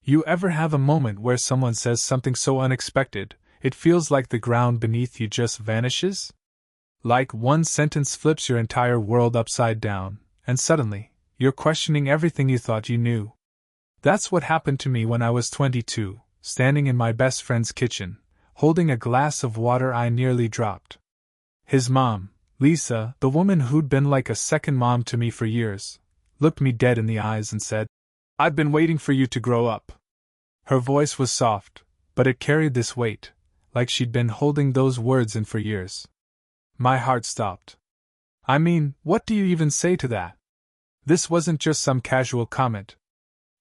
You ever have a moment where someone says something so unexpected, it feels like the ground beneath you just vanishes? Like one sentence flips your entire world upside down, and suddenly, you're questioning everything you thought you knew. That's what happened to me when I was 22, standing in my best friend's kitchen, holding a glass of water I nearly dropped. His mom, Lisa, the woman who'd been like a second mom to me for years, looked me dead in the eyes and said, "I've been waiting for you to grow up." Her voice was soft, but it carried this weight, like she'd been holding those words in for years. My heart stopped. I mean, what do you even say to that? This wasn't just some casual comment.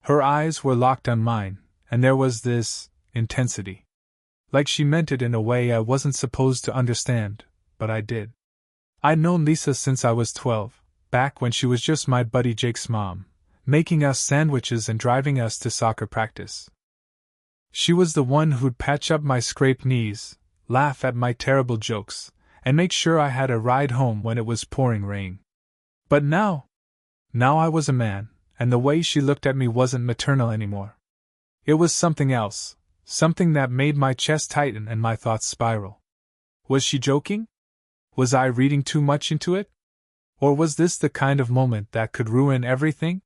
Her eyes were locked on mine, and there was this intensity. Like she meant it in a way I wasn't supposed to understand, but I did. I'd known Lisa since I was 12, back when she was just my buddy Jake's mom, making us sandwiches and driving us to soccer practice. She was the one who'd patch up my scraped knees, laugh at my terrible jokes, and make sure I had a ride home when it was pouring rain. But now I was a man, and the way she looked at me wasn't maternal anymore. It was something else, something that made my chest tighten and my thoughts spiral. Was she joking? Was I reading too much into it? Or was this the kind of moment that could ruin everything?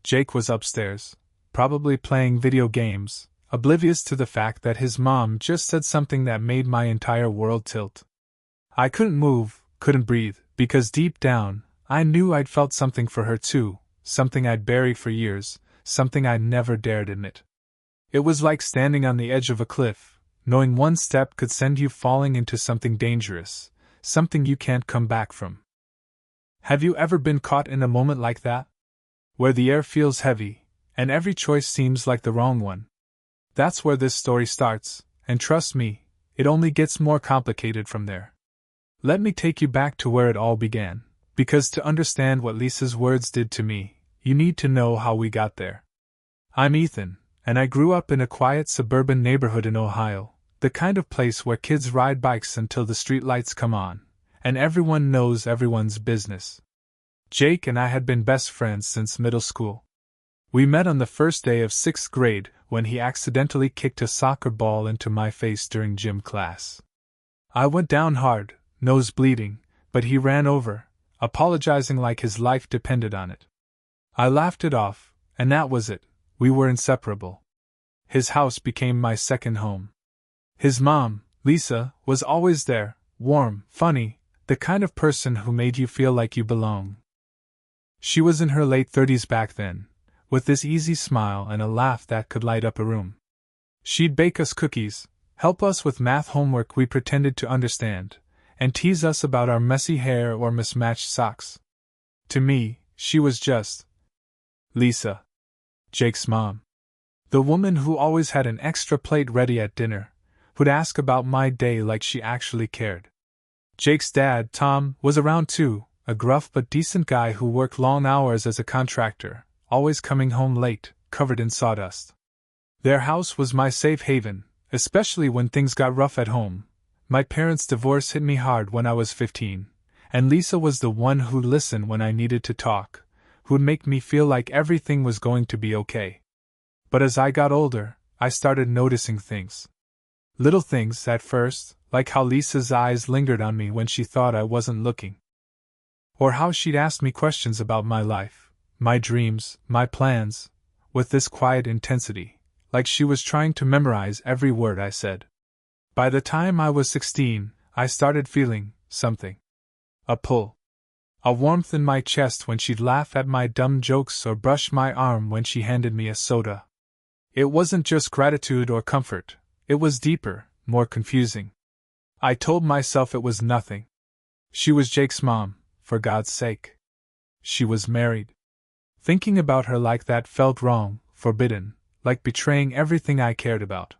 Jake was upstairs, probably playing video games, oblivious to the fact that his mom just said something that made my entire world tilt. I couldn't move, couldn't breathe, because deep down, I knew I'd felt something for her too, something I'd buried for years, something I never dared admit. It was like standing on the edge of a cliff, knowing one step could send you falling into something dangerous, something you can't come back from. Have you ever been caught in a moment like that? Where the air feels heavy, and every choice seems like the wrong one? That's where this story starts, and trust me, it only gets more complicated from there. Let me take you back to where it all began, because to understand what Lisa's words did to me, you need to know how we got there. I'm Ethan, and I grew up in a quiet suburban neighborhood in Ohio, the kind of place where kids ride bikes until the streetlights come on, and everyone knows everyone's business. Jake and I had been best friends since middle school. We met on the first day of 6th grade when he accidentally kicked a soccer ball into my face during gym class. I went down hard, nose bleeding, but he ran over, apologizing like his life depended on it. I laughed it off, and that was it. We were inseparable. His house became my second home. His mom, Lisa, was always there, warm, funny, the kind of person who made you feel like you belong. She was in her late 30s back then, with this easy smile and a laugh that could light up a room. She'd bake us cookies, help us with math homework we pretended to understand, and tease us about our messy hair or mismatched socks. To me, she was just Lisa, Jake's mom. The woman who always had an extra plate ready at dinner, who'd ask about my day like she actually cared. Jake's dad, Tom, was around too, a gruff but decent guy who worked long hours as a contractor, always coming home late, covered in sawdust. Their house was my safe haven, especially when things got rough at home. My parents' divorce hit me hard when I was 15, and Lisa was the one who'd listen when I needed to talk, who'd make me feel like everything was going to be okay. But as I got older, I started noticing things. Little things at first, like how Lisa's eyes lingered on me when she thought I wasn't looking. Or how she'd ask me questions about my life, my dreams, my plans, with this quiet intensity, like she was trying to memorize every word I said. By the time I was 16, I started feeling something. A pull. A warmth in my chest when she'd laugh at my dumb jokes or brush my arm when she handed me a soda. It wasn't just gratitude or comfort, it was deeper, more confusing. I told myself it was nothing. She was Jake's mom, for God's sake. She was married. Thinking about her like that felt wrong, forbidden, like betraying everything I cared about.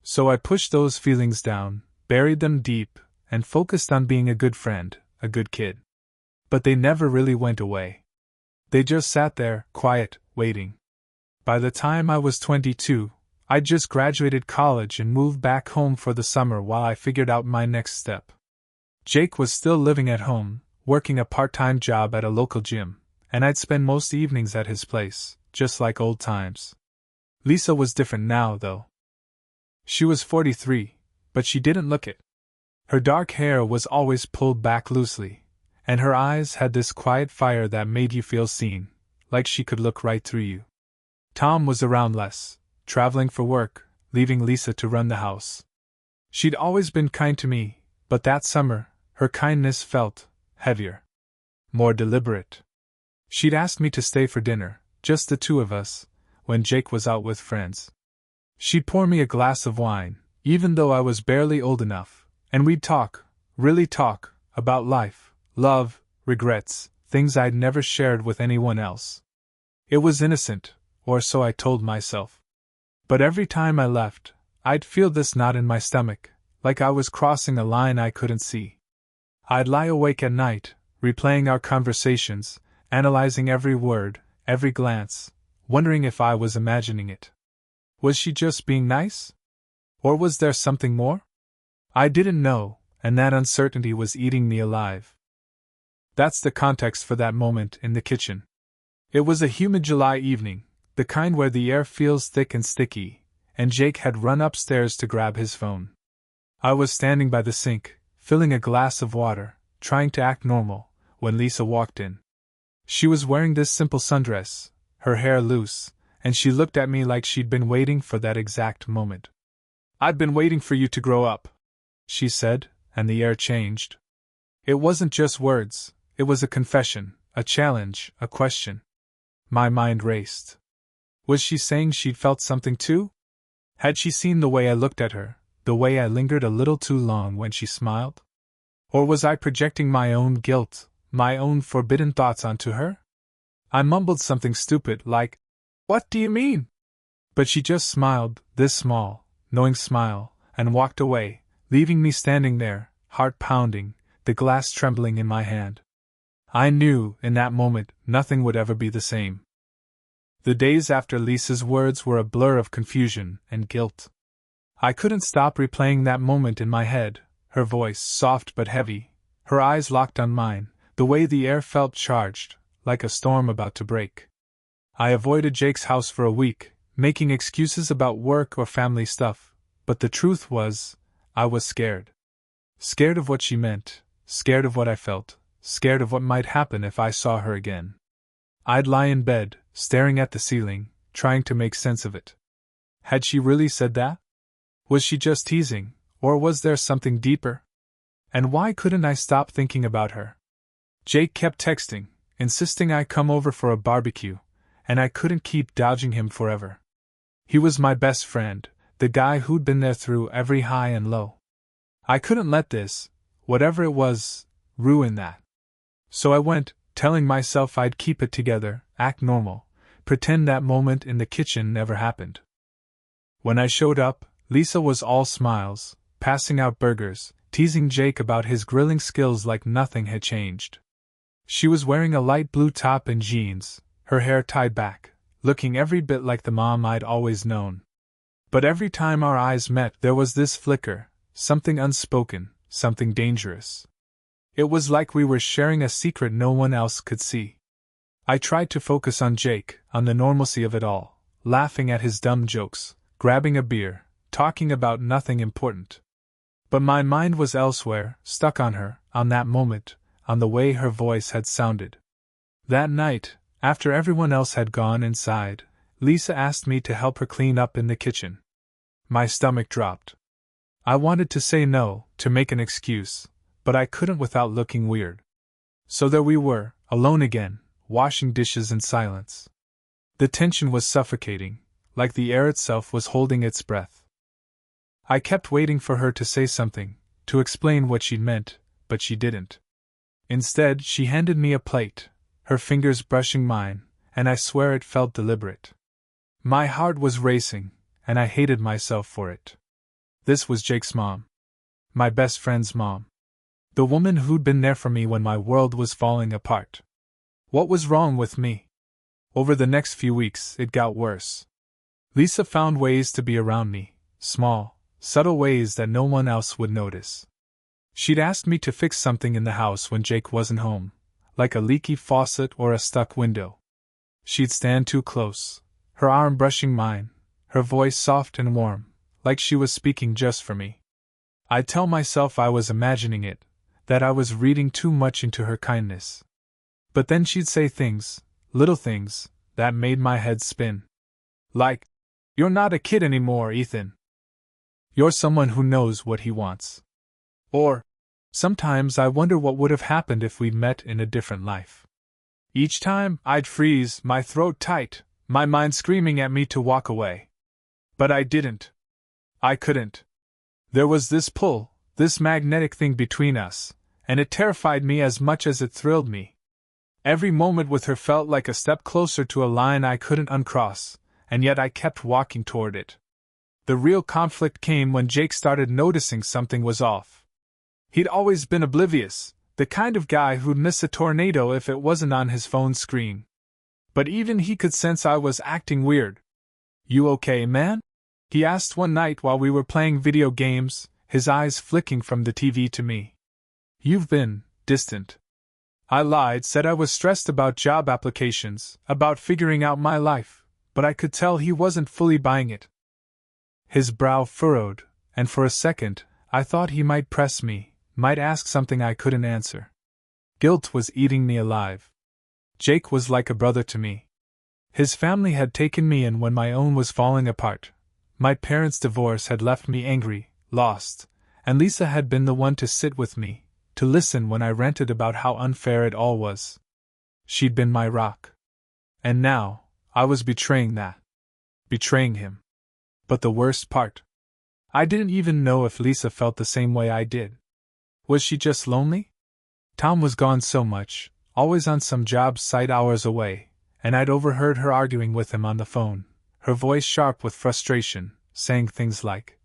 So I pushed those feelings down, buried them deep, and focused on being a good friend, a good kid. But they never really went away. They just sat there, quiet, waiting. By the time I was 22, I'd just graduated college and moved back home for the summer while I figured out my next step. Jake was still living at home, working a part-time job at a local gym, and I'd spend most evenings at his place, just like old times. Lisa was different now, though. She was 43, but she didn't look it. Her dark hair was always pulled back loosely, and her eyes had this quiet fire that made you feel seen, like she could look right through you. Tom was around less, traveling for work, leaving Lisa to run the house. She'd always been kind to me, but that summer, her kindness felt heavier, more deliberate. She'd asked me to stay for dinner, just the two of us, when Jake was out with friends. She'd pour me a glass of wine, even though I was barely old enough, and we'd talk, really talk, about life, love, regrets, things I'd never shared with anyone else. It was innocent, or so I told myself. But every time I left, I'd feel this knot in my stomach, like I was crossing a line I couldn't see. I'd lie awake at night, replaying our conversations, analyzing every word, every glance, wondering if I was imagining it. Was she just being nice? Or was there something more? I didn't know, and that uncertainty was eating me alive. That's the context for that moment in the kitchen. It was a humid July evening, the kind where the air feels thick and sticky, and Jake had run upstairs to grab his phone. I was standing by the sink, filling a glass of water, trying to act normal, when Lisa walked in. She was wearing this simple sundress, her hair loose, and she looked at me like she'd been waiting for that exact moment. "I've been waiting for you to grow up," she said, and the air changed. It wasn't just words, it was a confession, a challenge, a question. My mind raced. Was she saying she'd felt something too? Had she seen the way I looked at her, the way I lingered a little too long when she smiled? Or was I projecting my own guilt, my own forbidden thoughts onto her? I mumbled something stupid like, "What do you mean?" But she just smiled, this small, knowing smile, and walked away, leaving me standing there, heart pounding, the glass trembling in my hand. I knew, in that moment, nothing would ever be the same. The days after Lisa's words were a blur of confusion and guilt. I couldn't stop replaying that moment in my head, her voice soft but heavy, her eyes locked on mine, the way the air felt charged, like a storm about to break. I avoided Jake's house for a week, making excuses about work or family stuff, but the truth was, I was scared. Scared of what she meant, scared of what I felt, scared of what might happen if I saw her again. I'd lie in bed, staring at the ceiling, trying to make sense of it. Had she really said that? Was she just teasing, or was there something deeper? And why couldn't I stop thinking about her? Jake kept texting, insisting I come over for a barbecue, and I couldn't keep dodging him forever. He was my best friend, the guy who'd been there through every high and low. I couldn't let this, whatever it was, ruin that. So I went, telling myself I'd keep it together, act normal, pretend that moment in the kitchen never happened. When I showed up, Lisa was all smiles, passing out burgers, teasing Jake about his grilling skills like nothing had changed. She was wearing a light blue top and jeans, her hair tied back, looking every bit like the mom I'd always known. But every time our eyes met there was this flicker, something unspoken, something dangerous. It was like we were sharing a secret no one else could see. I tried to focus on Jake, on the normalcy of it all, laughing at his dumb jokes, grabbing a beer, talking about nothing important. But my mind was elsewhere, stuck on her, on that moment, on the way her voice had sounded. That night, after everyone else had gone inside, Lisa asked me to help her clean up in the kitchen. My stomach dropped. I wanted to say no, to make an excuse, but I couldn't without looking weird. So there we were, alone again, washing dishes in silence. The tension was suffocating, like the air itself was holding its breath. I kept waiting for her to say something, to explain what she'd meant, but she didn't. Instead, she handed me a plate, her fingers brushing mine, and I swear it felt deliberate. My heart was racing, and I hated myself for it. This was Jake's mom. My best friend's mom. The woman who'd been there for me when my world was falling apart. What was wrong with me? Over the next few weeks, it got worse. Lisa found ways to be around me, small, subtle ways that no one else would notice. She'd ask me to fix something in the house when Jake wasn't home, like a leaky faucet or a stuck window. She'd stand too close, her arm brushing mine, her voice soft and warm, like she was speaking just for me. I'd tell myself I was imagining it, that I was reading too much into her kindness. But then she'd say things, little things, that made my head spin. Like, "You're not a kid anymore, Ethan. You're someone who knows what he wants." Or, "Sometimes I wonder what would have happened if we'd met in a different life." Each time, I'd freeze, my throat tight, my mind screaming at me to walk away. But I didn't. I couldn't. There was this pull, this magnetic thing between us, and it terrified me as much as it thrilled me. Every moment with her felt like a step closer to a line I couldn't uncross, and yet I kept walking toward it. The real conflict came when Jake started noticing something was off. He'd always been oblivious, the kind of guy who'd miss a tornado if it wasn't on his phone screen. But even he could sense I was acting weird. "You okay, man?" he asked one night while we were playing video games, his eyes flicking from the TV to me. "You've been distant." I lied, said I was stressed about job applications, about figuring out my life, but I could tell he wasn't fully buying it. His brow furrowed, and for a second, I thought he might press me, might ask something I couldn't answer. Guilt was eating me alive. Jake was like a brother to me. His family had taken me in when my own was falling apart. My parents' divorce had left me angry, lost, and Lisa had been the one to sit with me, to listen when I ranted about how unfair it all was. She'd been my rock. And now, I was betraying that. Betraying him. But the worst part? I didn't even know if Lisa felt the same way I did. Was she just lonely? Tom was gone so much, always on some job site hours away, and I'd overheard her arguing with him on the phone, her voice sharp with frustration, saying things like,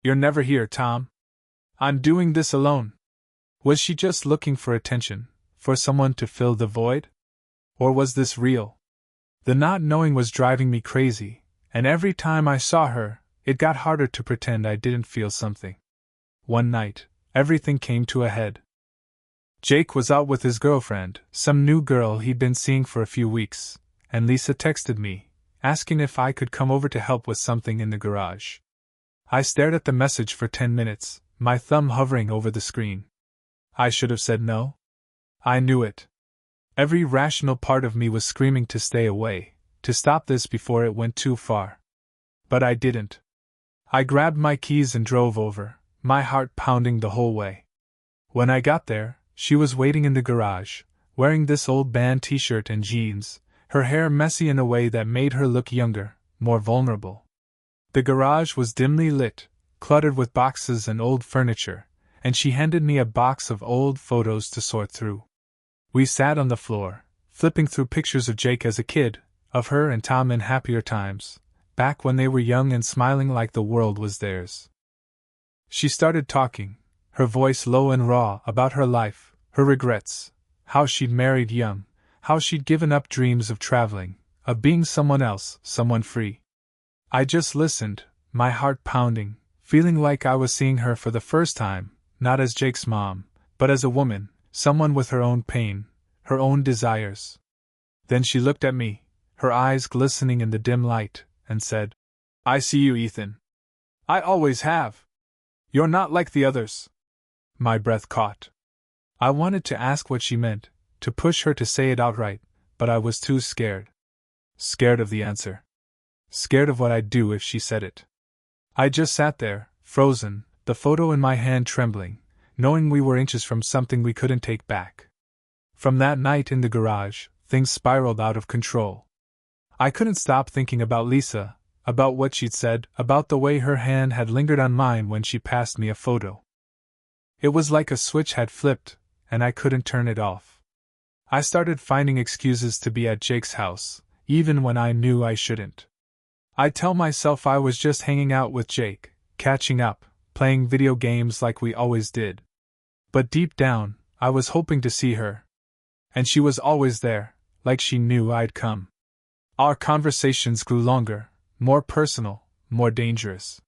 "You're never here, Tom. I'm doing this alone." Was she just looking for attention, for someone to fill the void? Or was this real? The not knowing was driving me crazy, and every time I saw her, it got harder to pretend I didn't feel something. One night, everything came to a head. Jake was out with his girlfriend, some new girl he'd been seeing for a few weeks, and Lisa texted me, asking if I could come over to help with something in the garage. I stared at the message for 10 minutes, my thumb hovering over the screen. I should have said no. I knew it. Every rational part of me was screaming to stay away, to stop this before it went too far. But I didn't. I grabbed my keys and drove over, my heart pounding the whole way. When I got there, she was waiting in the garage, wearing this old band t-shirt and jeans, her hair messy in a way that made her look younger, more vulnerable. The garage was dimly lit, cluttered with boxes and old furniture, and she handed me a box of old photos to sort through. We sat on the floor, flipping through pictures of Jake as a kid, of her and Tom in happier times, back when they were young and smiling like the world was theirs. She started talking, her voice low and raw, about her life, her regrets, how she'd married young, how she'd given up dreams of traveling, of being someone else, someone free. I just listened, my heart pounding, feeling like I was seeing her for the first time, not as Jake's mom, but as a woman, someone with her own pain, her own desires. Then she looked at me, her eyes glistening in the dim light, and said, "I see you, Ethan. I always have. You're not like the others." My breath caught. I wanted to ask what she meant, to push her to say it outright, but I was too scared. Scared of the answer. Scared of what I'd do if she said it. I just sat there, frozen, the photo in my hand trembling, knowing we were inches from something we couldn't take back. From that night in the garage, things spiraled out of control. I couldn't stop thinking about Lisa, about what she'd said, about the way her hand had lingered on mine when she passed me a photo. It was like a switch had flipped, and I couldn't turn it off. I started finding excuses to be at Jake's house, even when I knew I shouldn't. I'd tell myself I was just hanging out with Jake, catching up, playing video games like we always did. But deep down, I was hoping to see her. And she was always there, like she knew I'd come. Our conversations grew longer, more personal, more dangerous.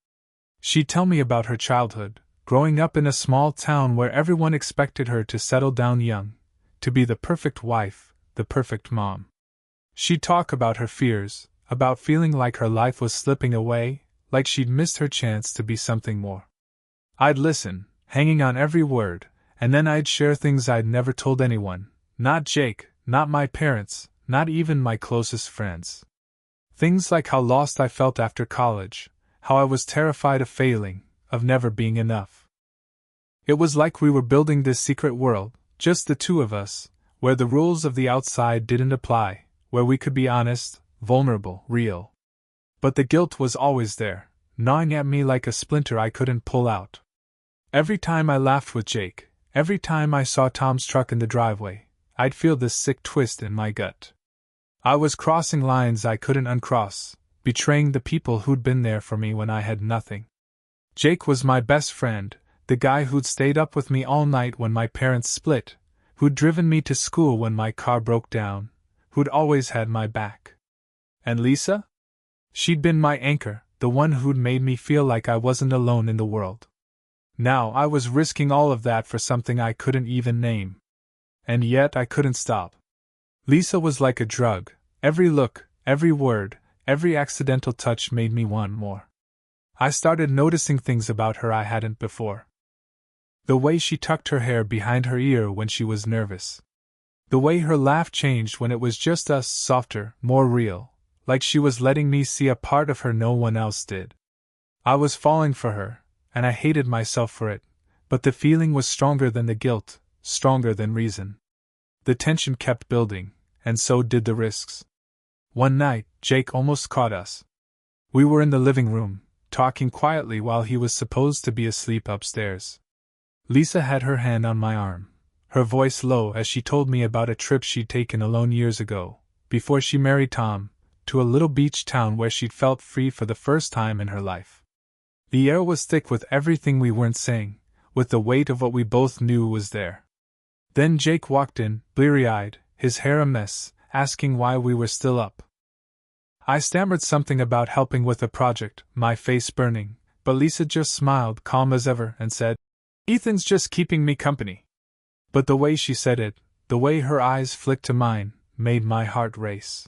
She'd tell me about her childhood, growing up in a small town where everyone expected her to settle down young, to be the perfect wife, the perfect mom. She'd talk about her fears, about feeling like her life was slipping away, like she'd missed her chance to be something more. I'd listen, hanging on every word, and then I'd share things I'd never told anyone, not Jake, not my parents, not even my closest friends. Things like how lost I felt after college, how I was terrified of failing, of never being enough. It was like we were building this secret world, just the two of us, where the rules of the outside didn't apply, where we could be honest, vulnerable, real. But the guilt was always there, gnawing at me like a splinter I couldn't pull out. Every time I laughed with Jake, every time I saw Tom's truck in the driveway, I'd feel this sick twist in my gut. I was crossing lines I couldn't uncross, betraying the people who'd been there for me when I had nothing. Jake was my best friend, the guy who'd stayed up with me all night when my parents split, who'd driven me to school when my car broke down, who'd always had my back. And Lisa? She'd been my anchor, the one who'd made me feel like I wasn't alone in the world. Now I was risking all of that for something I couldn't even name. And yet I couldn't stop. Lisa was like a drug. Every look, every word, every accidental touch made me want more. I started noticing things about her I hadn't before. The way she tucked her hair behind her ear when she was nervous. The way her laugh changed when it was just us, softer, more real, like she was letting me see a part of her no one else did. I was falling for her, and I hated myself for it, but the feeling was stronger than the guilt, stronger than reason. The tension kept building, and so did the risks. One night, Jake almost caught us. We were in the living room, talking quietly while he was supposed to be asleep upstairs. Lisa had her hand on my arm, her voice low as she told me about a trip she'd taken alone years ago, before she married Tom, to a little beach town where she'd felt free for the first time in her life. The air was thick with everything we weren't saying, with the weight of what we both knew was there. Then Jake walked in, bleary-eyed, his hair a mess, asking why we were still up. I stammered something about helping with a project, my face burning, but Lisa just smiled, calm as ever, and said, "Ethan's just keeping me company." But the way she said it, the way her eyes flicked to mine, made my heart race.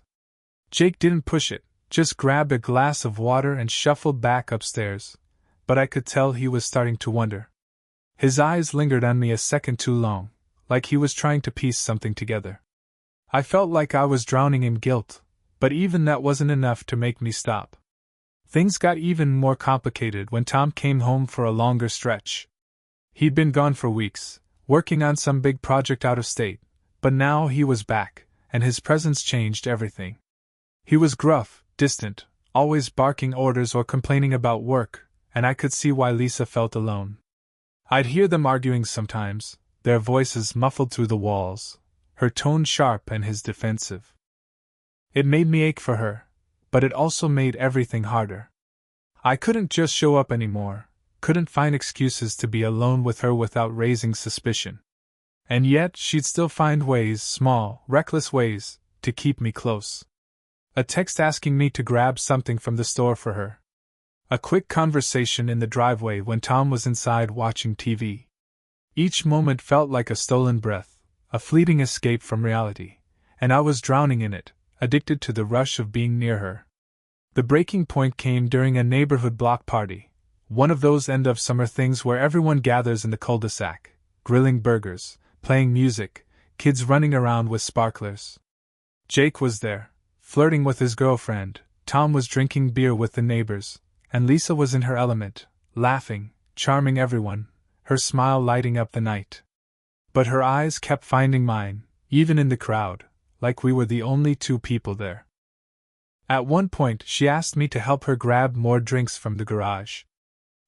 Jake didn't push it, just grabbed a glass of water and shuffled back upstairs, but I could tell he was starting to wonder. His eyes lingered on me a second too long, like he was trying to piece something together. I felt like I was drowning in guilt, but even that wasn't enough to make me stop. Things got even more complicated when Tom came home for a longer stretch. He'd been gone for weeks, working on some big project out of state, but now he was back, and his presence changed everything. He was gruff, distant, always barking orders or complaining about work, and I could see why Lisa felt alone. I'd hear them arguing sometimes, their voices muffled through the walls, her tone sharp and his defensive. It made me ache for her, but it also made everything harder. I couldn't just show up anymore, couldn't find excuses to be alone with her without raising suspicion. And yet she'd still find ways, small, reckless ways, to keep me close. A text asking me to grab something from the store for her. A quick conversation in the driveway when Tom was inside watching TV. Each moment felt like a stolen breath, a fleeting escape from reality, and I was drowning in it, addicted to the rush of being near her. The breaking point came during a neighborhood block party, one of those end-of-summer things where everyone gathers in the cul-de-sac, grilling burgers, playing music, kids running around with sparklers. Jake was there, flirting with his girlfriend, Tom was drinking beer with the neighbors, and Lisa was in her element, laughing, charming everyone, her smile lighting up the night. But her eyes kept finding mine, even in the crowd, like we were the only two people there. At one point, she asked me to help her grab more drinks from the garage.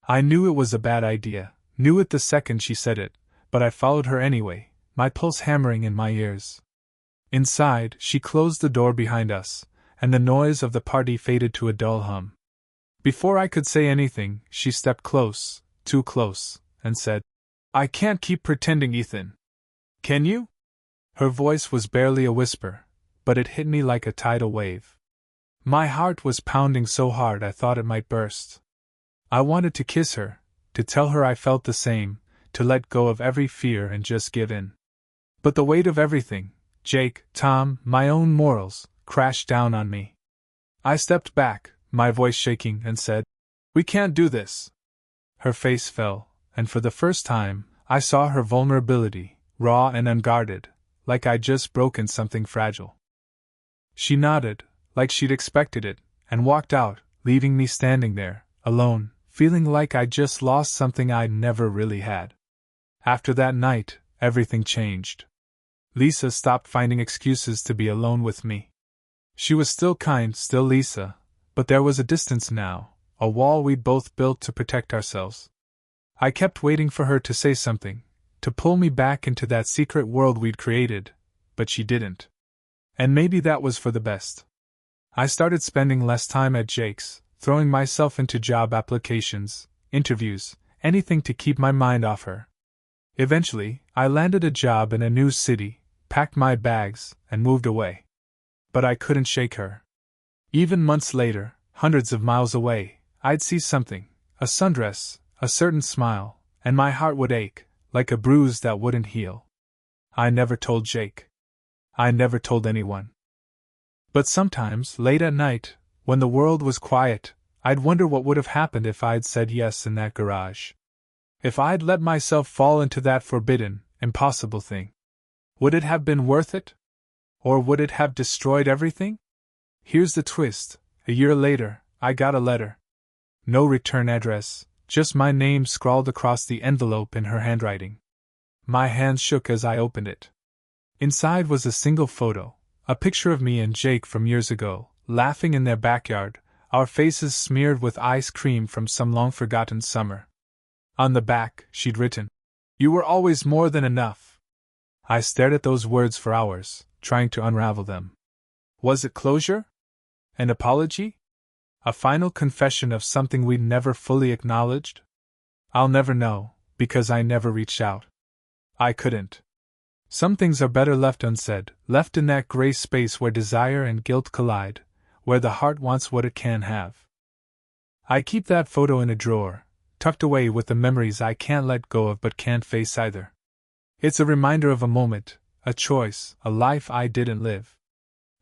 I knew it was a bad idea, knew it the second she said it, but I followed her anyway, my pulse hammering in my ears. Inside, she closed the door behind us, and the noise of the party faded to a dull hum. Before I could say anything, she stepped close, too close, and said, "I can't keep pretending, Ethan. Can you?" Her voice was barely a whisper, but it hit me like a tidal wave. My heart was pounding so hard I thought it might burst. I wanted to kiss her, to tell her I felt the same, to let go of every fear and just give in. But the weight of everything, Jake, Tom, my own morals, crashed down on me. I stepped back, my voice shaking, and said, "We can't do this." Her face fell, and for the first time, I saw her vulnerability, raw and unguarded, like I'd just broken something fragile. She nodded, like she'd expected it, and walked out, leaving me standing there, alone, feeling like I'd just lost something I'd never really had. After that night, everything changed. Lisa stopped finding excuses to be alone with me. She was still kind, still Lisa, but there was a distance now, a wall we'd both built to protect ourselves. I kept waiting for her to say something, to pull me back into that secret world we'd created, but she didn't. And maybe that was for the best. I started spending less time at Jake's, throwing myself into job applications, interviews, anything to keep my mind off her. Eventually, I landed a job in a new city, packed my bags, and moved away. But I couldn't shake her. Even months later, hundreds of miles away, I'd see something, a sundress, a certain smile, and my heart would ache, like a bruise that wouldn't heal. I never told Jake. I never told anyone. But sometimes, late at night, when the world was quiet, I'd wonder what would have happened if I'd said yes in that garage. If I'd let myself fall into that forbidden, impossible thing. Would it have been worth it? Or would it have destroyed everything? Here's the twist. A year later, I got a letter. No return address, just my name scrawled across the envelope in her handwriting. My hands shook as I opened it. Inside was a single photo, a picture of me and Jake from years ago, laughing in their backyard, our faces smeared with ice cream from some long-forgotten summer. On the back, she'd written, "You were always more than enough." I stared at those words for hours, trying to unravel them. Was it closure? An apology? A final confession of something we'd never fully acknowledged? I'll never know, because I never reached out. I couldn't. Some things are better left unsaid, left in that gray space where desire and guilt collide, where the heart wants what it can have. I keep that photo in a drawer, tucked away with the memories I can't let go of but can't face either. It's a reminder of a moment, a choice, a life I didn't live.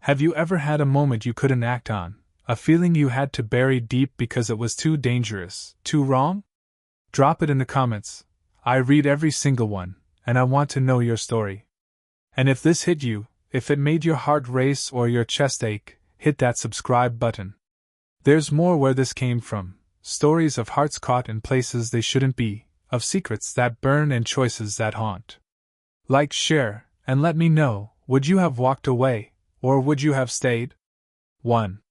Have you ever had a moment you couldn't act on, a feeling you had to bury deep because it was too dangerous, too wrong? Drop it in the comments. I read every single one, and I want to know your story. And if this hit you, if it made your heart race or your chest ache, hit that subscribe button. There's more where this came from, stories of hearts caught in places they shouldn't be, of secrets that burn and choices that haunt. Like, share, and let me know, would you have walked away, or would you have stayed? 1.